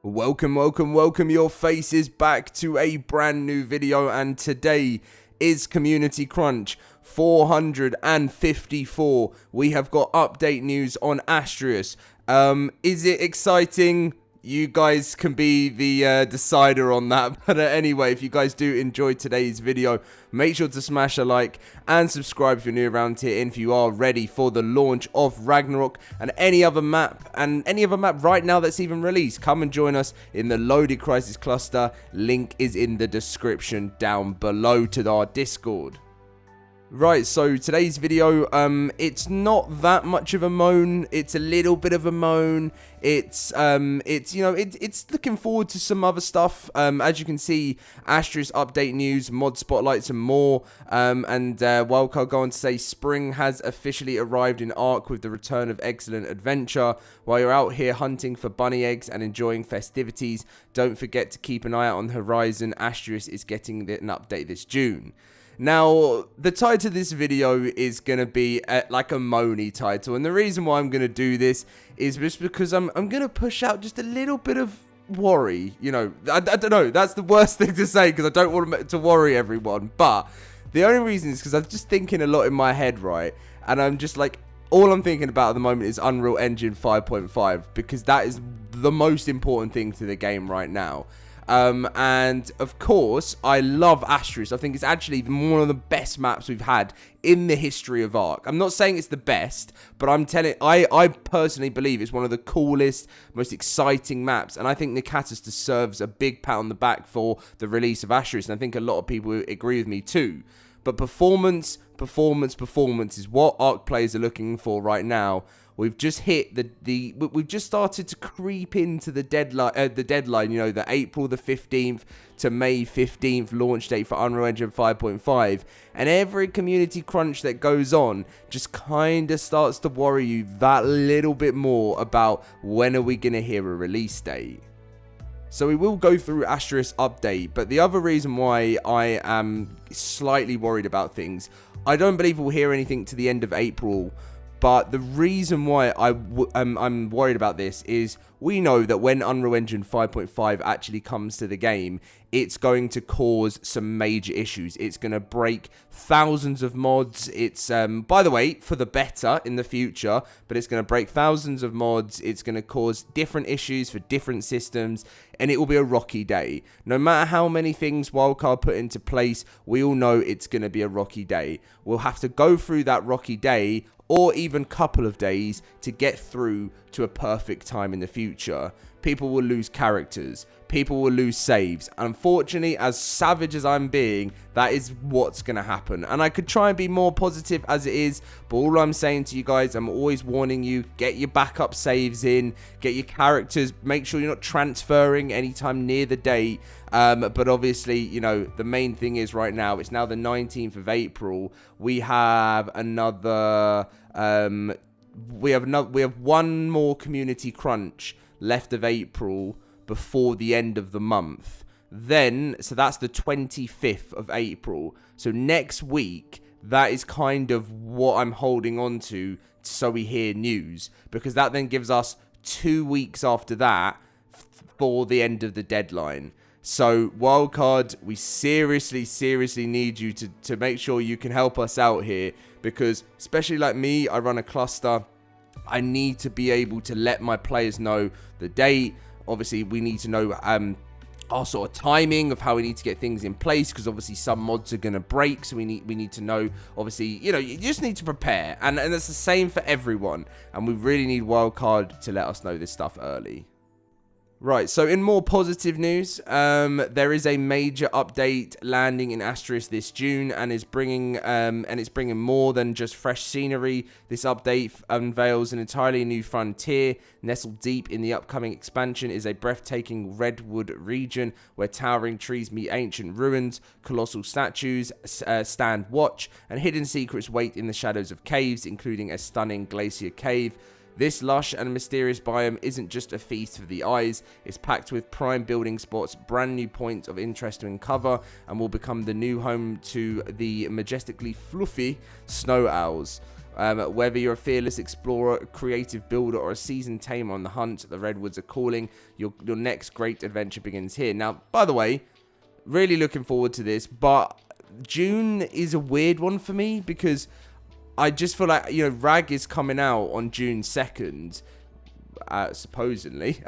Welcome your faces back to a brand new video, and today is Community Crunch 454. We have got update news on Astraeos. Is it exciting? You guys can be the decider on that. But anyway, if you guys do enjoy today's video, make sure to smash a like and subscribe if you're new around here, and if you are ready for the launch of Ragnarok and any other map right now that's even released. Come and join us in the LoadedCrysis cluster. Link is in the description down below to our Discord. Right, so today's video, it's not that much of a moan. It's a little bit of a moan. It's looking forward to some other stuff. As you can see, Astraeos update news, mod spotlights, and more. And Wildcard go on to say spring has officially arrived in ARK with the return of excellent adventure. While you're out here hunting for bunny eggs and enjoying festivities, don't forget to keep an eye out on the horizon. Astraeos is getting an update this June. Now, the title of this video is going to be like a moany title, and the reason why I'm going to do this is just because I'm going to push out just a little bit of worry. You know, I don't know, that's the worst thing to say because I don't want to worry everyone, but the only reason is because I'm just thinking a lot in my head, right? And I'm just like, all I'm thinking about at the moment is Unreal Engine 5.5 because that is the most important thing to the game right now. And of course, I love Astraeos. I think it's actually one of the best maps we've had in the history of ARK. I'm not saying it's the best, but I personally believe it's one of the coolest, most exciting maps. And I think Nikatis deserves a big pat on the back for the release of Astraeos. And I think a lot of people agree with me too. But performance is what ARK players are looking for right now. We've just hit we've just started to creep into the deadline, you know, the April the 15th to May 15th launch date for Unreal Engine 5.5. And every community crunch that goes on just kind of starts to worry you that little bit more about when are we going to hear a release date. So we will go through Astraeos update, but the other reason why I am slightly worried about things, I don't believe we'll hear anything to the end of April. But the reason why I'm worried about this is we know that when Unreal Engine 5.5 actually comes to the game, it's going to cause some major issues. It's going to break thousands of mods. It's, by the way, for the better in the future, but it's going to break thousands of mods. It's going to cause different issues for different systems, and it will be a rocky day. No matter how many things Wildcard put into place, we all know it's going to be a rocky day. We'll have to go through that rocky day or even couple of days to get through to a perfect time in the future. People will lose characters. People will lose saves. Unfortunately, as savage as I'm being, that is what's going to happen. And I could try and be more positive as it is, but all I'm saying to you guys, I'm always warning you, get your backup saves in, get your characters, make sure you're not transferring anytime near the date. But obviously, you know, the main thing is right now, it's now the 19th of April. We have another, we have one more community crunch left of April before the end of the month. Then, so that's the 25th of April. So next week, that is kind of what I'm holding on to so we hear news. Because that then gives us 2 weeks after that for the end of the deadline. So, Wildcard, we seriously need you to make sure you can help us out here. Because, especially like me, I run a cluster. I need to be able to let my players know the date. Obviously, we need to know our sort of timing of how we need to get things in place, because obviously some mods are going to break, so we need to know. Obviously, you know, you just need to prepare, and it's the same for everyone, and we really need Wildcard to let us know this stuff early. Right, so in more positive news, there is a major update landing in Astraeos this June, and it's bringing more than just fresh scenery. This update unveils an entirely new frontier. Nestled deep in the upcoming expansion is a breathtaking redwood region where towering trees meet ancient ruins, colossal statues stand watch, and hidden secrets wait in the shadows of caves, including a stunning glacier cave. This lush and mysterious biome isn't just a feast for the eyes, it's packed with prime building spots, brand new points of interest to uncover, and will become the new home to the majestically fluffy snow owls. Whether you're a fearless explorer, a creative builder, or a seasoned tamer on the hunt, the Redwoods are calling. Your next great adventure begins here. Now, by the way, really looking forward to this, but June is a weird one for me because I just feel like, you know, Rag is coming out on June 2nd, supposedly,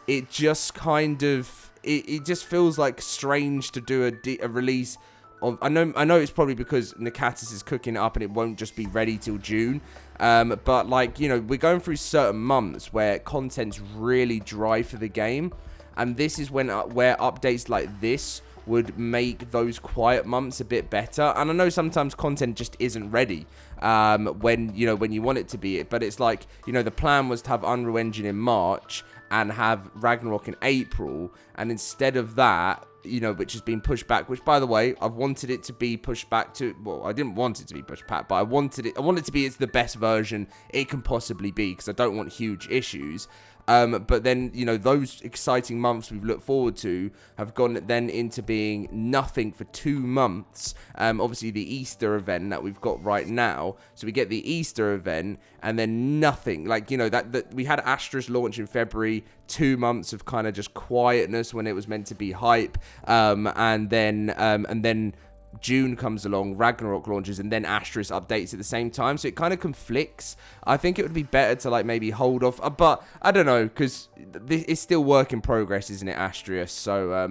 it just kind of, it just feels like strange to do a release of, I know it's probably because Nakatis is cooking it up and it won't just be ready till June, but like, you know, we're going through certain months where content's really dry for the game, and this is when where updates like this would make those quiet months a bit better. And I know sometimes content just isn't ready when you want it to be, but it's like, you know, the plan was to have Unreal Engine in March and have Ragnarok in April, and instead of that, you know, which has been pushed back, which, by the way, I've wanted it to be pushed back to, well, I didn't want it to be pushed back, but I want it to be, it's the best version it can possibly be, because I don't want huge issues. But then, you know, those exciting months we've looked forward to have gone then into being nothing for 2 months. Obviously the Easter event that we've got right now. So we get the Easter event and then nothing. Like, you know, that we had Astraeos launch in February, 2 months of kind of just quietness when it was meant to be hype. And then June comes along, Ragnarok launches, and then Astraeos updates at the same time, so it kind of conflicts. I think it would be better to like maybe hold off, but I don't know, because it's still work in progress, isn't it, Astraeos? So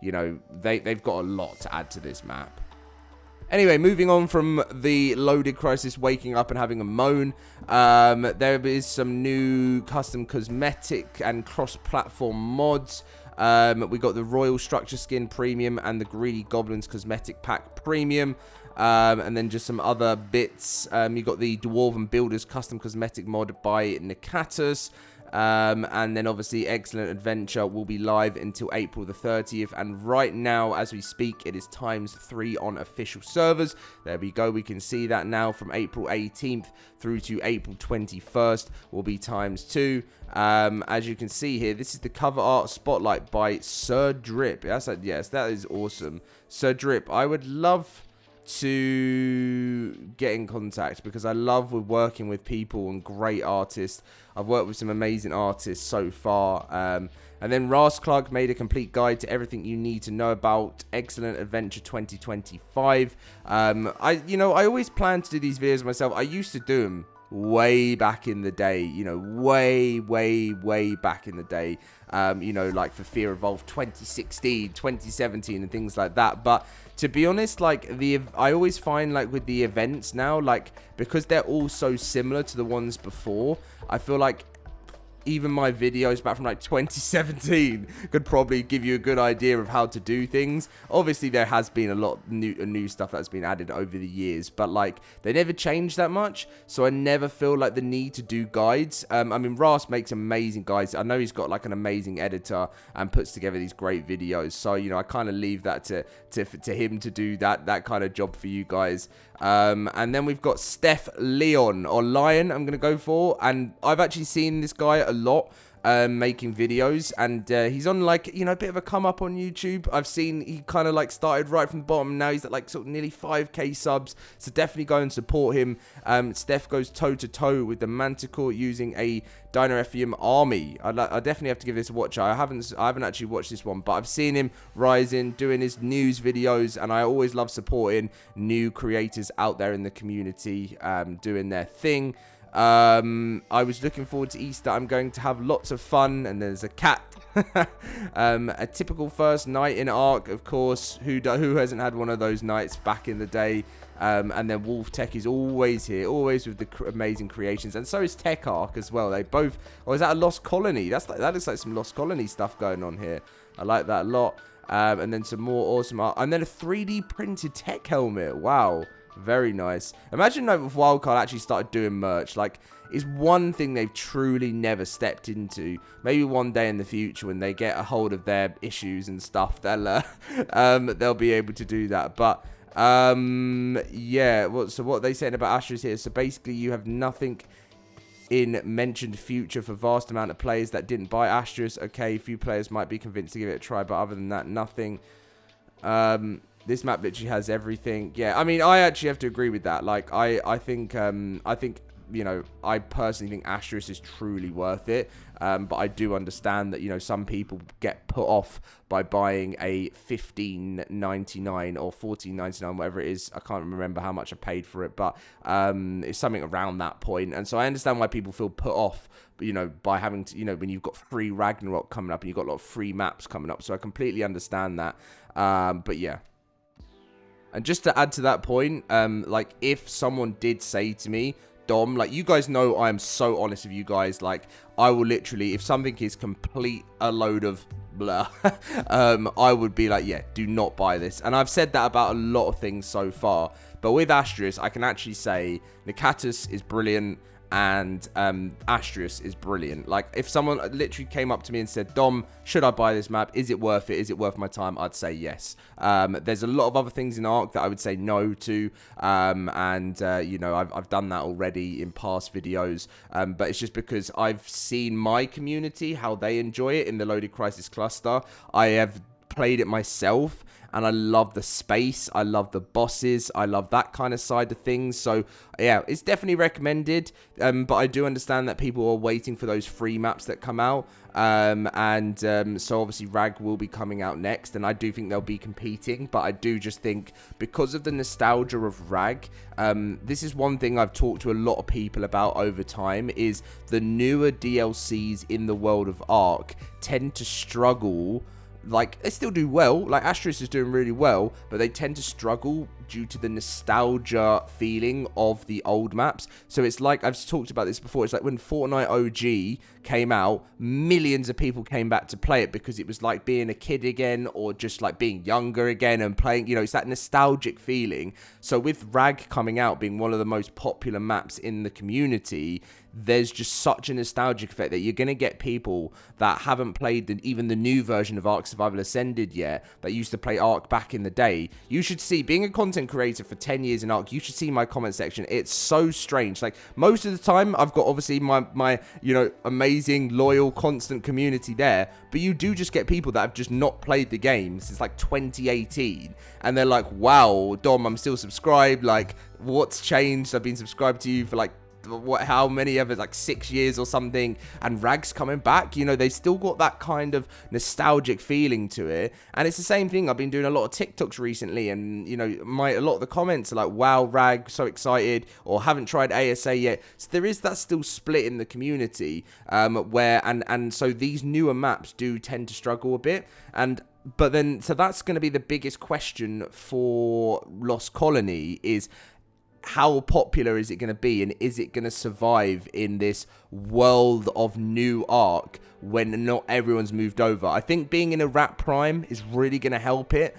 you know, they've got a lot to add to this map. Anyway, moving on from the LoadedCrysis waking up and having a moan, there is some new custom cosmetic and cross-platform mods. We got the Royal Structure Skin Premium and the Greedy Goblins Cosmetic Pack Premium. And then just some other bits. You got the Dwarven Builders Custom Cosmetic Mod by Nakatis. And then obviously Excellent Adventure will be live until April the 30th, and right now as we speak it is ×3 on official servers. There we go, we can see that now from April 18th through to April 21st will be ×2. As you can see here, this is the cover art spotlight by Sir Drip. Yes, that is awesome. Sir Drip, I would love to get in contact because I love working with people and great artists. I've worked with some amazing artists so far. And then Ras Clark made a complete guide to everything you need to know about Excellent Adventure 2025. I always plan to do these videos myself. I used to do them way back in the day, you know, way back in the day, you know, like for Fear Evolved 2016, 2017 and things like that. But to be honest, like I always find like with the events now, like because they're all so similar to the ones before, I feel like even my videos back from like 2017 could probably give you a good idea of how to do things. Obviously there has been a lot of new stuff that's been added over the years, but like they never change that much, so I never feel like the need to do guides. I mean, Ras makes amazing guides. I know he's got like an amazing editor and puts together these great videos, so you know, I kind of leave that to him to do that kind of job for you guys. And then we've got Steph Leon, or Lion I'm gonna go for, and I've actually seen this guy a lot making videos, and he's on like, you know, a bit of a come up on YouTube. I've seen he kind of like started right from the bottom, and now he's at like sort of nearly 5k subs, so definitely go and support him. Steph goes toe to toe with the Manticore using a Dino FEM army. I definitely have to give this a watch. I haven't actually watched this one, but I've seen him rising, doing his news videos, and I always love supporting new creators out there in the community doing their thing. I was looking forward to Easter. I'm going to have lots of fun, and there's a cat. A typical first night in ARK, of course. Who hasn't had one of those nights back in the day? And then Wolf Tech is always here, always with the amazing creations, and so is Tech Arc as well. They both. Or is that a Lost Colony? That looks like some Lost Colony stuff going on here. I like that a lot. And then some more awesome art, and then a 3D printed Tech helmet. Wow. Very nice. Imagine like if Wildcard actually started doing merch. Like, it's one thing they've truly never stepped into. Maybe one day in the future when they get a hold of their issues and stuff, they'll be able to do that. But yeah. So what are they saying about Astraeos here? So basically, you have nothing in mentioned future for vast amount of players that didn't buy Astraeos. Okay, few players might be convinced to give it a try, but other than that, nothing. This map literally has everything. Yeah, I mean, I actually have to agree with that. Like, I think, you know, I personally think Astraeos is truly worth it. But I do understand that, you know, some people get put off by buying a $15.99 or $14.99, whatever it is. I can't remember how much I paid for it, but it's something around that point. And so I understand why people feel put off, you know, by having to, you know, when you've got free Ragnarok coming up and you've got a lot of free maps coming up. So I completely understand that. But yeah. And just to add to that point, like, if someone did say to me, Dom, like, you guys know I'm so honest with you guys, like, I will literally, if something is a load of blah, I would be like, yeah, do not buy this. And I've said that about a lot of things so far, but with Astraeos, I can actually say Nikatus is brilliant, and Astraeos is brilliant. Like, if someone literally came up to me and said, Dom, should I buy this map? Is it worth it? Is it worth my time? I'd say yes. There's a lot of other things in ARK that I would say no to, you know, I've done that already in past videos, but it's just because I've seen my community, how they enjoy it in the LoadedCrysis cluster. I have played it myself, and I love the space, I love the bosses, I love that kind of side of things. So yeah, it's definitely recommended, but I do understand that people are waiting for those free maps that come out, so obviously Rag will be coming out next, and I do think they'll be competing, but I do just think because of the nostalgia of Rag, this is one thing I've talked to a lot of people about over time, is the newer DLCs in the world of ARK tend to struggle. Like, they still do well, like Astraeos is doing really well, but they tend to struggle due to the nostalgia feeling of the old maps. So it's like, I've talked about this before, it's like when Fortnite OG came out, millions of people came back to play it because it was like being a kid again, or just like being younger again and playing, you know, it's that nostalgic feeling. So with Rag coming out being one of the most popular maps in the community, there's just such a nostalgic effect that you're going to get people that haven't played even the new version of ARK Survival Ascended yet, that used to play ARK back in the day. You should see, being a content creator for 10 years in ARK, you should see my comment section. It's so strange. Like, most of the time, I've got obviously my you know, amazing, loyal, constant community there, but you do just get people that have just not played the game since like 2018, and they're like, wow, Dom, I'm still subscribed. Like, what's changed? I've been subscribed to you for like, how many ever, like 6 years or something, and Rag's coming back. You know, they still got that kind of nostalgic feeling to it. And it's the same thing, I've been doing a lot of TikToks recently, and you know, a lot of the comments are like, wow, Rag, so excited, or haven't tried ASA yet. So there is that still split in the community, where and so these newer maps do tend to struggle a bit. But then, so that's going to be the biggest question for Lost Colony, is how popular is it going to be, and is it going to survive in this world of new ARK when not everyone's moved over? I think being in a rat prime is really going to help it,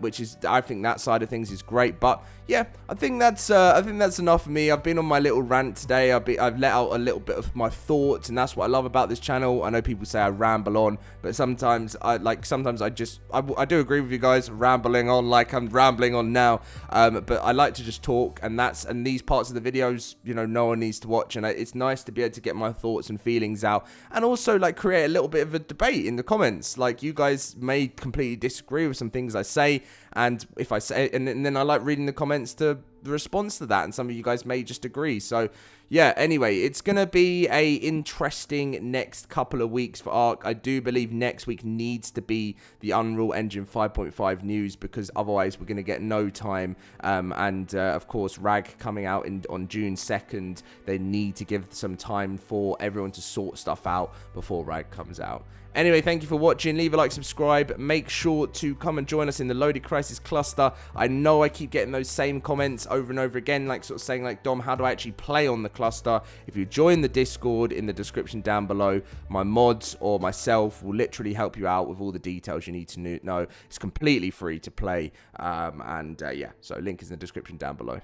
which is, I think that side of things is great. But yeah, I think that's enough for me. I've been on my little rant today. I've let out a little bit of my thoughts, and that's what I love about this channel. I know people say I ramble on, but sometimes I do agree with you guys, rambling on like I'm rambling on now. But I like to just talk, and these parts of the videos, you know, no one needs to watch, and it's nice to be able to get my thoughts and feelings out, and also like create a little bit of a debate in the comments. Like, you guys may completely disagree with some things I say, and if I say, and then I like reading the comments to the response to that, and some of you guys may just agree. So yeah, anyway, it's gonna be a interesting next couple of weeks for ARK. I do believe next week needs to be the Unreal Engine 5.5 news, because otherwise we're gonna get no time. Of course, Rag coming out on June 2nd, they need to give some time for everyone to sort stuff out before Rag comes out. Anyway, thank you for watching. Leave a like, subscribe. Make sure to come and join us in the LoadedCrysis cluster. I know I keep getting those same comments over and over again, like sort of saying like, Dom, how do I actually play on the cluster? If you join the Discord in the description down below, my mods or myself will literally help you out with all the details you need to know. It's completely free to play. Yeah, so link is in the description down below.